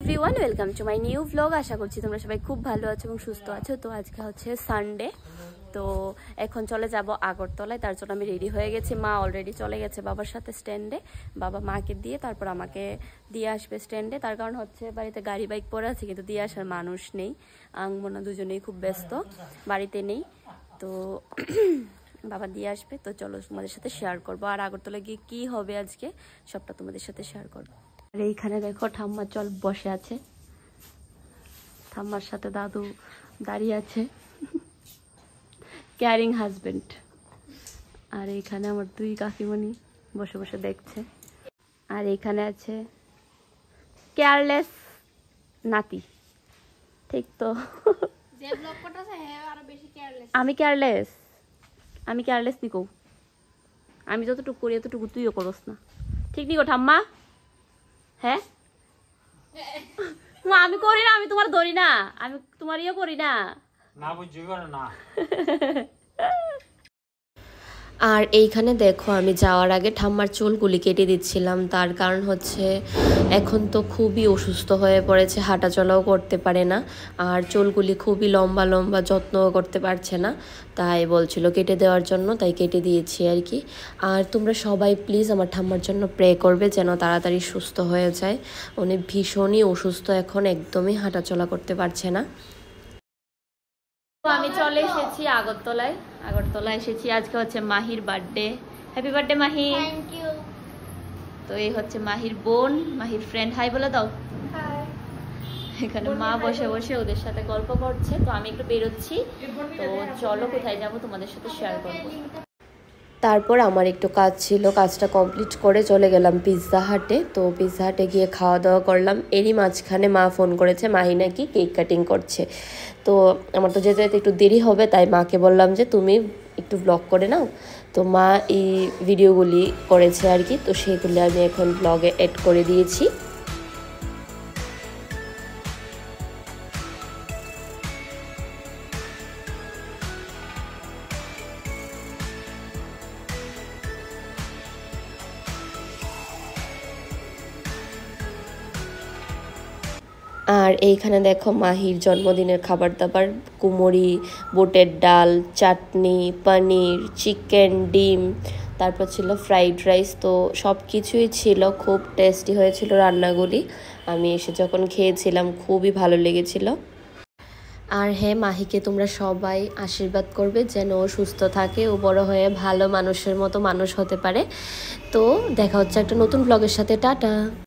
Everyone, welcome to my new blog. আশা করছি তোমরা সবাই খুব ভালো আছো এবং সুস্থ আছো। তো আজকে হচ্ছে সানডে, তো এখন চলে যাব আগরতলায়। তার জন্য আমি রেডি হয়ে গেছি। মা অলরেডি চলে গেছে বাবার সাথে স্ট্যান্ডে। বাবা মাকে দিয়ে তারপর আমাকে দিয়ে আসবে স্ট্যান্ডে। তার কারণ হচ্ছে বাড়িতে গাড়ি বাইক পড়ে আছে, কিন্তু দিয়ে আসার মানুষ নেই। আঙ্গমনা দুজনেই খুব ব্যস্ত, বাড়িতে নেই। তো বাবা দিয়ে আসবে। তো চলো তোমাদের সাথে শেয়ার করবো, আর আগরতলা গিয়ে কি হবে আজকে সবটা তোমাদের সাথে শেয়ার করবো। আর এইখানে দেখো ঠাম্মা চল বসে আছে, ঠাম্মার সাথে দাদু দাঁড়িয়ে আছে, কেয়ারিং হাজবেন্ড। আর এইখানে আমার দুই কাকিমণি বসে বসে দেখছে। আর এইখানে আছে কেয়ারলেস নাতি, ঠিক তো? আমি কেয়ারলেস, আমি কেয়ারলেস নিকো, আমি যতটুকু করি এতটুকু তুইও করস না, ঠিক নিকো ঠাম্মা? হ্যাঁ আমি করি না, আমি তোমার ধরি না, আমি তোমার ইয়ে করি না। আর এইখানে দেখো আমি যাওয়ার আগে ঠাম্মার চুলগুলি কেটে দিচ্ছিলাম। তার কারণ হচ্ছে এখন তো খুবই অসুস্থ হয়ে পড়েছে, হাঁটা চলাও করতে পারে না, আর চুলগুলি খুবই লম্বা লম্বা, যত্নও করতে পারছে না। তাই বলছিল কেটে দেওয়ার জন্য, তাই কেটে দিয়েছি আর কি। আর তোমরা সবাই প্লিজ আমার ঠাম্মার জন্য প্রে করবে যেন তাড়াতাড়ি সুস্থ হয়ে যায়। উনি ভীষণই অসুস্থ, এখন একদমই হাঁটা চলা করতে পারছে না। আমি চলে এসেছি আগরতলায়, আগরতলায় এসেছি। আজকে হচ্ছে মাহির birthday. Happy birthday Mahi. Thank you. তো এই হচ্ছে মাহির বোন, মাহির ফ্রেন্ড। হাই বলে দাও। এখানে মা বসে বসে ওদের সাথে গল্প করছে। তো আমি একটু বেরোচ্ছি, তো চলো কোথায় যাব তোমাদের সাথে শেয়ার করবো। তারপর আমার একটু কাজ ছিল, কাজটা কমপ্লিট করে চলে গেলাম পিৎজা হাটে। তো পিৎজা হাটে গিয়ে খাওয়া দাওয়া করলাম। এরই মাঝখানে মা ফোন করেছে, মাহি নাকি কেক কাটিং করছে। তো আমার তো যেতে যেতে একটু দেরি হবে, তাই মাকে বললাম যে তুমি একটু ব্লগ করে নাও। তো মা এই ভিডিওগুলি করেছে আর কি, তো সেইগুলি আমি এখন ব্লগে এড করে দিয়েছি। আর এইখানে দেখো মাহির জন্মদিনের খাবার দাবার, কুমড়ি, বুটের ডাল, চাটনি, পনির, চিকেন, ডিম, তারপর ছিল ফ্রাইড রাইস। তো সব কিছুই ছিল, খুব টেস্টি হয়েছিল রান্নাগুলি। আমি এসে যখন খেয়েছিলাম খুবই ভালো লেগেছিল। আর হ্যাঁ, মাহিকে তোমরা সবাই আশীর্বাদ করবে যেন ও সুস্থ থাকে, ও বড় হয়ে ভালো মানুষের মতো মানুষ হতে পারে। তো দেখা হচ্ছে একটা নতুন ব্লগের সাথে। টাটা।